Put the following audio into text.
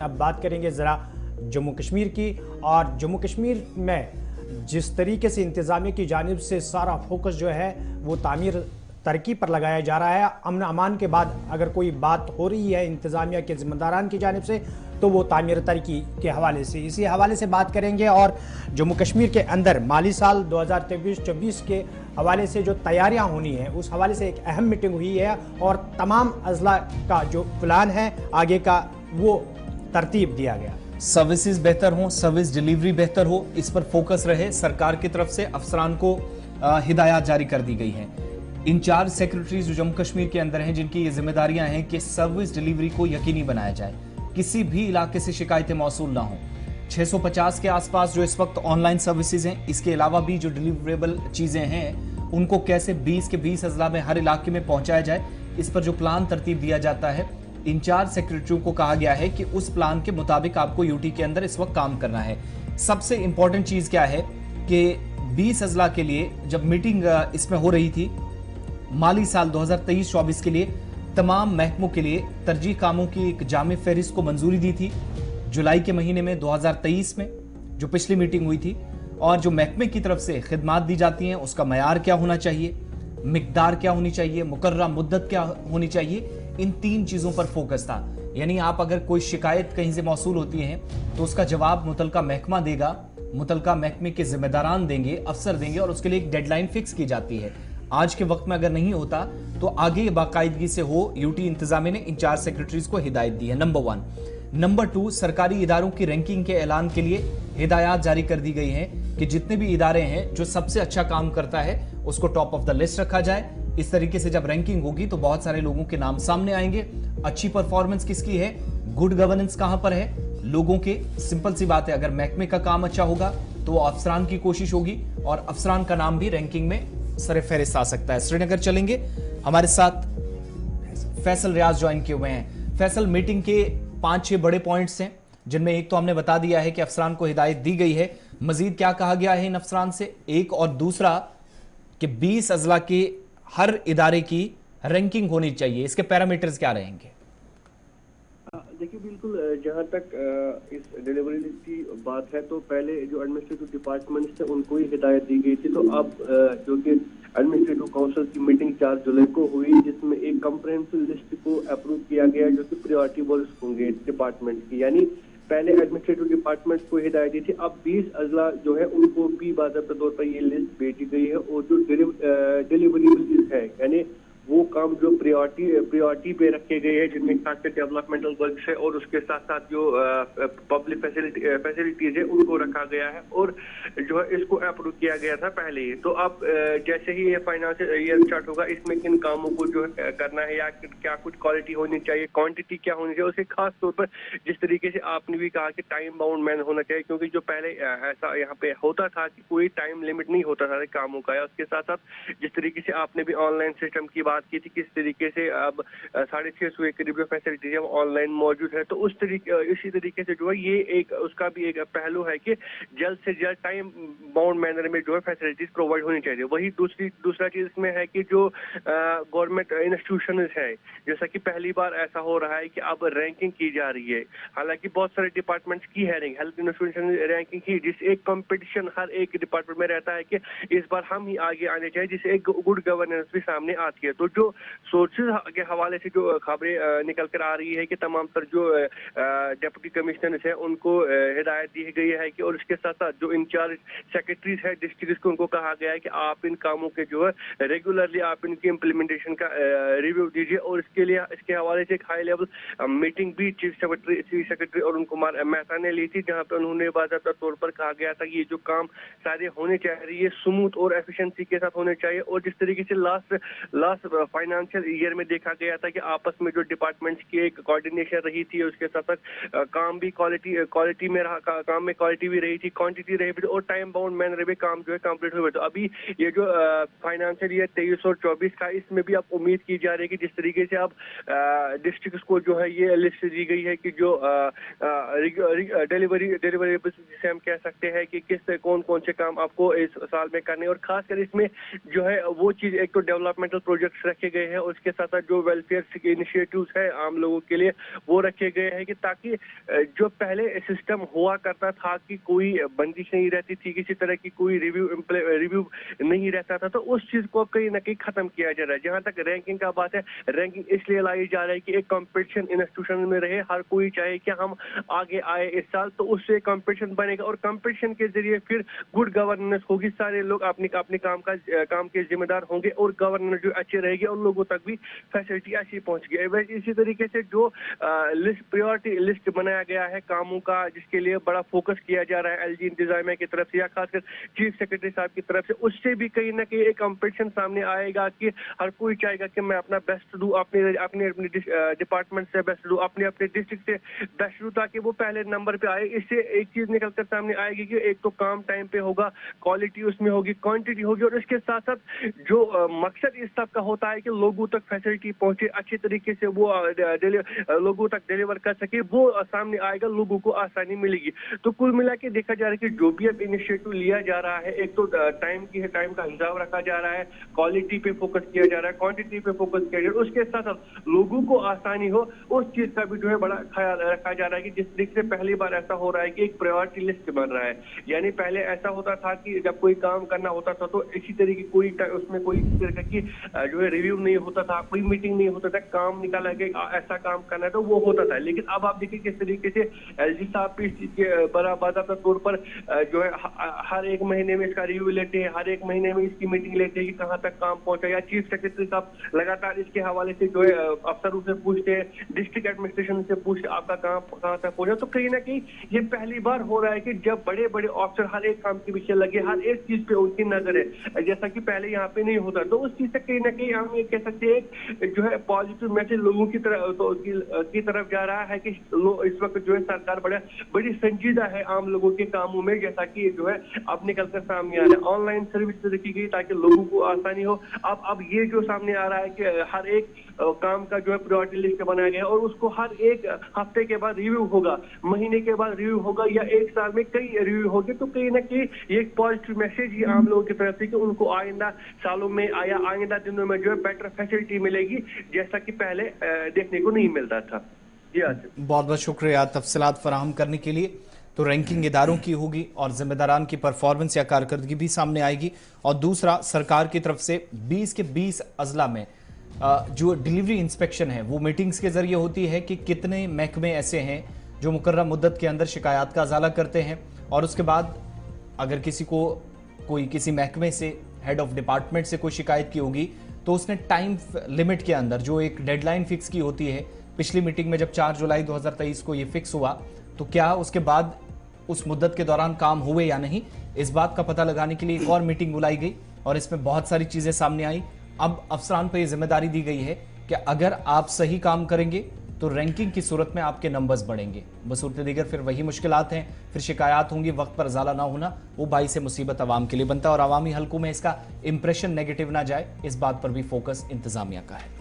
अब बात करेंगे ज़रा जम्मू कश्मीर की, और जम्मू कश्मीर में जिस तरीके से इंतज़ामिया की जानिब से सारा फोकस जो है वो तामीर तरक्की पर लगाया जा रहा है। अमन अमान के बाद अगर कोई बात हो रही है इंतज़ामिया के ज़िम्मेदारान की जानिब से तो वो तामीर तरक्की के हवाले से, इसी हवाले से बात करेंगे। और जम्मू कश्मीर के अंदर माली साल 2023-24 के हवाले से जो तैयारियां होनी है उस हवाले से एक अहम मीटिंग हुई है और तमाम अजला का जो प्लान है आगे का वो तरतीब दिया गया। सर्विसेज बेहतर हो, सर्विस डिलीवरी बेहतर हो, इस पर फोकस रहे। सरकार की तरफ से अफसरान को हिदायत जारी कर दी गई हैं। इंचार्ज सेक्रेटरीज जो जम्मू कश्मीर के अंदर हैं जिनकी ये जिम्मेदारियां हैं कि सर्विस डिलीवरी को यकीनी बनाया जाए, किसी भी इलाके से शिकायतें मौसूल ना हो। 650 के आसपास जो इस वक्त ऑनलाइन सर्विसेज हैं, इसके अलावा भी जो डिलीवरेबल चीजें हैं उनको कैसे 20 के 20 अजला में हर इलाके में पहुंचाया जाए, इस पर जो प्लान तरतीब दिया जाता है, इंचार्ज सेक्रेटरी को कहा गया है कि उस प्लान के मुताबिक आपको यूटी के अंदर इस वक्त काम करना है। सबसे इंपॉर्टेंट चीज क्या है कि 20 अजला के लिए जब मीटिंग इसमें हो रही थी माली साल 2023-24 के लिए तमाम महकमों के लिए तरजीह कामों की एक जामे फहरिस्त को मंजूरी दी थी जुलाई के महीने में 2023 में जो पिछली मीटिंग हुई थी। और जो महकमे की तरफ से खिदमात दी जाती हैं उसका मयार क्या होना चाहिए, मिकदार क्या होनी चाहिए, मुकर्ररा मुद्दत क्या होनी चाहिए, इन 3 चीजों पर फोकस था। यानी आप अगर कोई शिकायत कहीं से मौसूल होती है तो उसका जवाब मुतलका महकमा देगा, मुतलका महकमे के जिम्मेदारान देंगे, अफसर देंगे और उसके लिए एक डेडलाइन फिक्स की जाती है। आज के वक्त में अगर नहीं होता तो आगे बाकायदगी से हो, यूटी इंतजामिया ने इंचार्ज सेक्रेटरीज को हिदायत दी है। नंबर 1। नंबर 2, सरकारी इदारों की रैंकिंग के ऐलान के लिए हिदायत जारी कर दी गई है कि जितने भी इदारे हैं जो सबसे अच्छा काम करता है उसको टॉप ऑफ द लिस्ट रखा जाए। इस तरीके से जब रैंकिंग होगी तो बहुत सारे लोगों के नाम सामने आएंगे। अच्छी परफॉर्मेंस किसकी है, गुड गवर्नेंस कहां पर है, लोगों के, सिंपल सी बात है, अगर महकमे का काम अच्छा होगा तो वो अफसरान की कोशिश होगी और अफसरान का नाम भी रैंकिंग में सरे फहरिस्त आ सकता है। श्रीनगर चलेंगे, हमारे साथ फैसल रियाज ज्वाइन किए हुए हैं। फैसल, मीटिंग के 5-6 बड़े पॉइंट्स हैं जिनमें एक तो हमने बता दिया है कि अफसरान को हिदायत दी गई है, मजीद क्या कहा गया है इन अफसरान से, एक, और दूसरा कि 20 अजला के हर इदारे की रैंकिंग होनी चाहिए, इसके पैरामीटर्स क्या रहेंगे? देखिए, बिल्कुल जहाँ तक इस डिलीवरी की बात है तो पहले जो एडमिनिस्ट्रेटिव डिपार्टमेंट्स थे उनको ही हिदायत दी गई थी। तो अब जो कि एडमिनिस्ट्रेटिव काउंसिल की मीटिंग 4 जुलाई को हुई जिसमें एक कंप्रेहेंसिव लिस्ट को अप्रूव किया गया जो कि प्रायोरिटी रोल्स होंगे डिपार्टमेंट की। यानी पहले एडमिनिस्ट्रेटिव डिपार्टमेंट को हिदायत दी थी, अब 20 अजला जो है उनको भी बाकायदा तौर पर ये लिस्ट भेजी गई है। और जो डिलीवरेबल है यानी वो काम जो प्रायोरिटी पे रखे गए हैं जिनमें खास कर डेवलपमेंटल वर्क है और उसके साथ साथ जो पब्लिक फैसिलिटीज है उनको रखा गया है और जो है इसको अप्रूव किया गया था पहले ही। तो अब जैसे ही ये फाइनेंशियल ईयर स्टार्ट होगा इसमें किन कामों को जो है करना है या क्या कुछ क्वालिटी होनी चाहिए, क्वांटिटी क्या होनी चाहिए, उसके खास तौर पर जिस तरीके से आपने भी कहा कि टाइम बाउंड मैन होना चाहिए, क्योंकि जो पहले ऐसा यहाँ पे होता था कि कोई टाइम लिमिट नहीं होता था कामों का। या उसके साथ साथ जिस तरीके से आपने भी ऑनलाइन सिस्टम की बात की थी, किस तरीके से अब 650 के करीब जो फैसिलिटीज है वो ऑनलाइन मौजूद है। तो इसी तरीके से जो है ये एक उसका भी एक पहलू है कि जल्द से जल्द टाइम बाउंड मैनर में जो है फैसिलिटीज प्रोवाइड होनी चाहिए। वही दूसरा चीज इसमें है कि जो गवर्नमेंट इंस्टीट्यूशन है, जैसा कि पहली बार ऐसा हो रहा है कि अब रैंकिंग की जा रही है। हालांकि बहुत सारे डिपार्टमेंट्स की है हेल्थ इंस्टीट्यूशन रैंकिंग की, जिस एक कंपटीशन हर एक डिपार्टमेंट में रहता है कि इस बार हम ही आगे आने चाहिए, जिससे एक गुड गवर्नेंस भी सामने आती है। तो जो सोर्सेज के हवाले से जो खबरें निकल कर आ रही है कि तमाम तर जो डिप्टी कमिश्नर्स है उनको हिदायत दी गई है कि और इसके साथ साथ जो इंचार्ज सेक्रेटरीज है डिस्ट्रिक्ट को उनको कहा गया है कि आप इन कामों के जो है रेगुलरली आप इनकी इम्प्लीमेंटेशन का रिव्यू दीजिए। और इसके लिए इसके हवाले से एक हाई लेवल मीटिंग भी चीफ सेक्रेटरी अरुण कुमार मेहता ने ली थी, जहाँ पे उन्होंने बाकायदा तौर पर कहा गया था कि ये जो काम सारे होने चाहिए स्मूथ और एफिशिएंसी के साथ होने चाहिए। और जिस तरीके से लास्ट फाइनेंशियल ईयर में देखा गया था कि आपस में जो डिपार्टमेंट्स की एक कोऑर्डिनेशन रही थी, उसके साथ साथ काम भी क्वालिटी में रहा, काम में क्वालिटी भी रही थी, क्वांटिटी रही भी और टाइम बाउंड मैनर में काम जो है कंप्लीट हुए। तो अभी ये जो फाइनेंशियल ईयर 23 और 24 का, इसमें भी अब उम्मीद की जा रही है कि जिस तरीके से अब डिस्ट्रिक्ट को जो है ये लिस्ट दी गई है कि जो डिलीवरेबल्स जिसे हम कह सकते हैं कि किस कौन कौन से काम आपको इस साल में करने, और खासकर इसमें जो है वो चीज, एक तो डेवलपमेंटल प्रोजेक्ट्स रखे गए हैं, उसके साथ साथ जो वेलफेयर इनिशिएटिव्स है आम लोगों के लिए वो रखे गए हैं, कि ताकि जो पहले सिस्टम हुआ करता था कि कोई बंदिश नहीं रहती थी, किसी तरह की कोई रिव्यू नहीं रहता था, तो उस चीज को कहीं ना कहीं खत्म किया जा रहा है। जहां तक रैंकिंग का बात है, रैंकिंग इसलिए लाई जा रही है कि एक कंपटीशन इंस्टीट्यूशन में रहे, हर कोई चाहे कि हम आगे आए इस साल, तो उससे कंपटीशन बनेगा और कंपटीशन के जरिए फिर गुड गवर्नेंस होगी, सारे लोग अपने काम के जिम्मेदार होंगे और गवर्नेंस जो अच्छी रहेगी और लोगों तक भी फैसिलिटी अच्छी पहुंचेगी। वैसे इसी तरीके से जो प्रायोरिटी लिस्ट बनाया गया है कामों का, जिसके लिए बड़ा फोकस किया जा रहा है एलजी इंतजामिया की तरफ से या खासकर चीफ सेक्रेटरी साहब की तरफ से, उससे भी कहीं ना कहीं एक कंपटीशन सामने आएगा कि हर कोई चाहेगा कि मैं अपना बेस्ट दूं, अपने डिपार्टमेंट से बेस्ट दूं, अपने डिस्ट्रिक्ट से बेस्ट दूं, ताकि वो पहले नंबर पे आए। इससे एक चीज निकल कर सामने आएगी कि एक तो काम टाइम पे होगा, क्वालिटी उसमें होगी, क्वांटिटी होगी, और इसके साथ साथ जो मकसद इस सब का होता है कि लोगों तक फैसिलिटी पहुंचे, अच्छे तरीके से वो लोगों तक डिलीवर कर सके, वो सामने आएगा, लोगों को आसानी मिलेगी। तो कुल मिला के देखा जा रहा है कि जो भी अब इनिशिएटिव लिया जा रहा है, एक तो टाइम का हिसाब रखा जा रहा है, क्वालिटी पे फोकस किया जा रहा है, क्वांटिटी पे फोकस किया जा रहा है, उसके साथ साथ लोगों को आसानी हो उस चीज का भी जो है बड़ा ख्याल रखा जा रहा है। कि जिस तरीके से पहली बार ऐसा हो रहा है कि एक प्रायोरिटी लिस्ट बन रहा है, यानी पहले ऐसा होता था कि जब कोई काम करना होता था तो इसी तरीके उसमें कोई तरह की जो है रिव्यू नहीं होता था, कोई मीटिंग नहीं होता था, काम निकाला के ऐसा काम करना है तो वो होता था। लेकिन अब आप देखिए किस तरीके से एलजी साहब भी इस चीज के बाकायदा तौर पर जो है हर एक महीने में इसका रिव्यू लेते हैं, हर एक महीने में इसकी मीटिंग लेते हैं कि कहाँ तक काम पहुंचा, या चीफ सेक्रेटरी साहब लगातार इसके हवाले से जो है अफसरों से पूछते हैं, डिस्ट्रिक्ट एडमिनिस्ट्रेशन से पूछते आपका काम कहाँ तक पहुंचा। तो कहीं ना कहीं ये पहली बार हो रहा है कि जब बड़े बड़े ऑफिसर हर एक काम के पीछे लगे, हर एक चीज पे उनकी नजर है, जैसा कि पहले यहाँ पे नहीं होता। तो उस चीज से कहीं ना कहीं हम ये कह सकते हैं जो है पॉजिटिव मैसेज लोगों की तरफ जा रहा है कि इस वक्त जो है सरकार बड़ी संजीदा है आम लोगों के कामों में, जैसा कि जो है अब निकल कर सामने आ रहा है। ऑनलाइन सर्विस रखी गई ताकि लोगों को आसानी हो। अब ये जो सामने आ रहा है कि हर एक काम का जो है प्रायोरिटी लिस्ट बनाया गया है और उसको हर एक हफ्ते के बाद रिव्यू होगा, महीने के बाद रिव्यू होगा, या एक साल में कई रिव्यू होंगे। तो कहीं ना कहीं ये एक पॉजिटिव मैसेज ही आम लोगों की तरफ से कि उनको आइंदा सालों में या आइंदा दिनों में जो है बेटर फैसिलिटी मिलेगी, जैसा कि पहले देखने को नहीं मिलता था। जी बहुत बहुत शुक्रिया तफसीलात फराहम करने के लिए। तो रैंकिंग इदारों की होगी और जिम्मेदारान की परफॉर्मेंस या कारकर्दगी भी सामने आएगी, और दूसरा सरकार की तरफ से 20 के 20 अजला में जो डिलीवरी इंस्पेक्शन है वो मीटिंग्स के जरिए होती है कि कितने महकमे ऐसे हैं जो मुकर्रर मुद्दत के अंदर शिकायत का अजाला करते हैं, और उसके बाद अगर किसी महकमे से हेड ऑफ डिपार्टमेंट से कोई शिकायत की होगी तो उसने टाइम लिमिट के अंदर जो एक डेडलाइन फिक्स की होती है, पिछली मीटिंग में जब 4 जुलाई 2023 को ये फिक्स हुआ तो क्या उसके बाद उस मुद्दत के दौरान काम हुए या नहीं, इस बात का पता लगाने के लिए एक और मीटिंग बुलाई गई और इसमें बहुत सारी चीजें सामने आई। अब अफसरान पर यह जिम्मेदारी दी गई है कि अगर आप सही काम करेंगे तो रैंकिंग की सूरत में आपके नंबर्स बढ़ेंगे, बसूरत दीगर फिर वही मुश्किलात हैं, फिर शिकायत होंगी, वक्त पर अजाला ना होना वो बाइस मुसीबत आवाम के लिए बनता है, और आवामी हलकों में इसका इंप्रेशन नेगेटिव ना जाए, इस बात पर भी फोकस इंतजामिया का है।